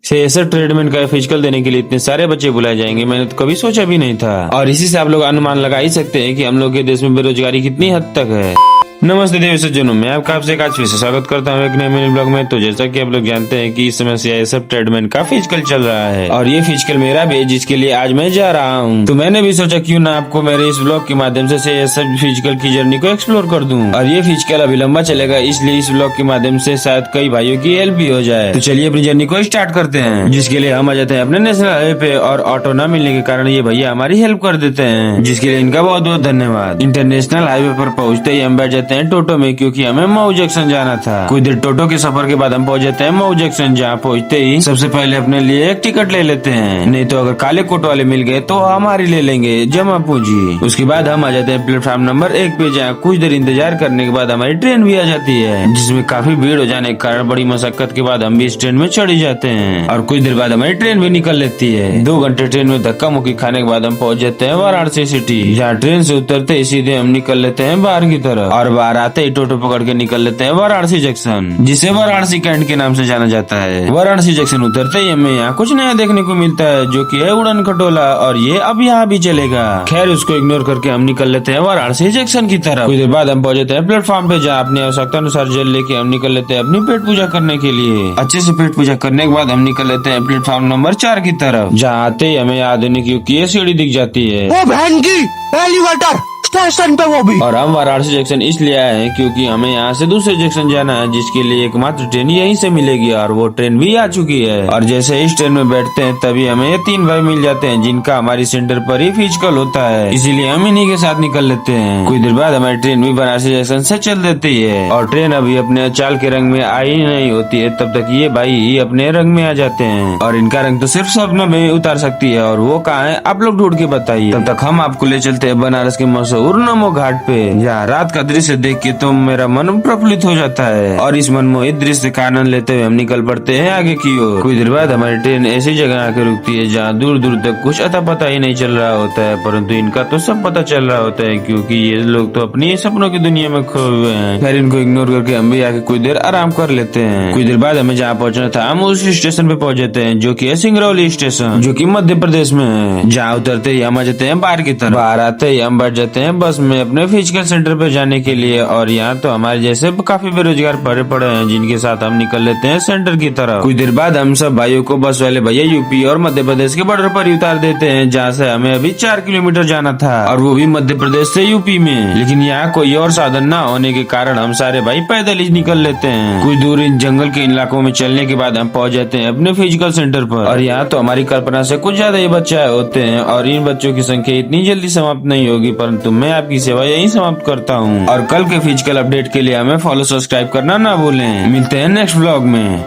CSR ट्रेडमेंट का physical देने के लिए इतने सारे बच्चे बुलाए जाएंगे, मैंने तो कभी सोचा भी नहीं था। और इसी से आप लोग अनुमान लगा ही सकते हैं कि हम लोग के देश में बेरोजगारी कितनी हद तक है। नमस्ते देवी सज्जनों, मैं आपका आपसे आज फिर से स्वागत करता हूँ एक नए मिनी ब्लॉग में। तो जैसा कि आप लोग जानते हैं कि इस समय सीएसआर ट्रेडमेंट का फिजिकल चल रहा है और ये फिजिकल मेरा भी है, जिसके लिए आज मैं जा रहा हूँ। तो मैंने भी सोचा क्यों ना आपको मेरे इस ब्लॉग के माध्यम से सीएसआर फिजिकल की जर्नी को एक्सप्लोर कर दूं। और ये फिजिकल अभी लंबा चलेगा, इसलिए इस ब्लॉग के माध्यम से शायद कई भाइयों की हेल्प भी हो जाए। तो चलिए अपनी जर्नी को स्टार्ट करते हैं, जिसके लिए हम आ जाते हैं अपने नेशनल हाईवे पे। और ऑटो न मिलने के कारण ये भैया हमारी हेल्प कर देते हैं, जिसके लिए इनका बहुत बहुत धन्यवाद। इंटरनेशनल हाईवे पर पहुँचते ही हम बैठ जाते हैं टोटो में, क्योंकि हमें मऊ जंक्शन जाना था। कुछ देर टोटो के सफर के बाद हम पहुंच जाते हैं मऊ जंक्शन, जहाँ पहुंचते ही सबसे पहले अपने लिए एक टिकट ले लेते हैं। नहीं तो अगर काले कोट वाले मिल गए तो हमारी ले लेंगे जमा पूंजी। उसके बाद हम आ जाते हैं प्लेटफॉर्म नंबर 1 पे, जहाँ कुछ देर इंतजार करने के बाद हमारी ट्रेन भी आ जाती है, जिसमें काफी भीड़ हो जाने के कारण बड़ी मशक्कत के बाद हम भी इस ट्रेन में चढ़ जाते हैं। और कुछ देर बाद हमारी ट्रेन भी निकल लेती है। 2 घंटे ट्रेन में धक्का मुक्की खाने के बाद हम पहुंच जाते हैं वाराणसी सिटी, जहाँ ट्रेन से उतरते ही सीधे हम निकल लेते हैं बाहर की तरफ। और बाहर आते ही टोटो पकड़ के निकल लेते हैं वाराणसी जंक्शन, जिसे वाराणसी कैंट के नाम से जाना जाता है। वाराणसी जंक्शन उतरते ही हमें यहाँ कुछ नया देखने को मिलता है, जो कि है उड़न खटोला, और ये अब यहाँ भी चलेगा। खैर उसको इग्नोर करके हम निकल लेते हैं वाराणसी जंक्शन की तरफ। कुछ देर बाद हम पहुंच जाते हैं प्लेटफॉर्म पे, जहाँ अपनी आवश्यकता अनुसार जल लेके हम निकल लेते हैं अपनी पेट पूजा करने के लिए। अच्छे से पेट पूजा करने के बाद हम निकल लेते हैं प्लेटफॉर्म नंबर 4 की तरफ, जहाँ आते ही हमें आधुनिक युग की सीढ़ी दिख जाती है। ओ बहन की एलिवेटर स्टेशन पे वो भी। और हम वाराणसी जंक्शन इसलिए आए हैं क्योंकि हमें यहाँ से दूसरे जंक्शन जाना है, जिसके लिए एकमात्र ट्रेन यहीं से मिलेगी, और वो ट्रेन भी आ चुकी है। और जैसे इस ट्रेन में बैठते हैं तभी हमें ये 3 भाई मिल जाते हैं, जिनका हमारी सेंटर पर ही फिजिकल होता है, इसीलिए हम इन्हीं के साथ निकल लेते हैं। कुछ देर बाद हमारी ट्रेन भी वाराणसी जंक्शन से चल देती है, और ट्रेन अभी अपने चाल के रंग में आई नहीं होती है, तब तक ये भाई ही अपने रंग में आ जाते हैं। और इनका रंग तो सिर्फ स्वप्न में उतार सकती है, और वो कहाँ है आप लोग ढूंढ के बताइए। तब तक हम आपको ले चलते हैं बनारस के मशहूर नमो घाट पे, जहाँ रात का दृश्य देख के तो मेरा मन प्रफुल्लित हो जाता है। और इस मनमोहित दृश्य का आनंद लेते हुए हम निकल पड़ते हैं आगे की ओर। कुछ देर बाद हमारी ट्रेन ऐसी जगह आकर रुकती है जहाँ दूर दूर तक कुछ अता पता ही नहीं चल रहा होता है, परंतु इनका तो सब पता चल रहा होता है, क्योंकि ये लोग तो अपनी सपनों की दुनिया में खोए हुए हैं। फिर इनको इग्नोर करके हम भी आके कुछ देर आराम कर लेते हैं। कुछ देर बाद हमें जहाँ पहुँचना था हम उस स्टेशन पे पहुँच जाते हैं, जो की है सिंगरौली स्टेशन, जो की मध्य प्रदेश में है। जहाँ उतरते ही हम आ जाते हैं बाहर की तरफ। बाहर आते ही हम बैठ जाते हैं बस में अपने फिजिकल सेंटर पे जाने के लिए। और यहाँ तो हमारे जैसे काफी बेरोजगार भरे पड़े हैं, जिनके साथ हम निकल लेते हैं सेंटर की तरफ। कुछ देर बाद हम सब भाइयों को बस वाले भैया यूपी और मध्य प्रदेश के बॉर्डर पर ही उतार देते हैं, जहाँ से हमें अभी 4 किलोमीटर जाना था, और वो भी मध्य प्रदेश से यूपी में। लेकिन यहाँ कोई और साधन न होने के कारण हम सारे भाई पैदल ही निकल लेते हैं। कुछ दूर इन जंगल के इलाकों में चलने के बाद हम पहुँच जाते हैं अपने फिजिकल सेंटर पर। और यहाँ तो हमारी कल्पना से कुछ ज्यादा ही बच्चे होते हैं, और इन बच्चों की संख्या इतनी जल्दी समाप्त नहीं होगी, परंतु मैं आपकी सेवा यही समाप्त करता हूँ। और कल के फिजिकल अपडेट के लिए हमें फॉलो सब्सक्राइब करना ना भूलें। मिलते हैं नेक्स्ट ब्लॉग में।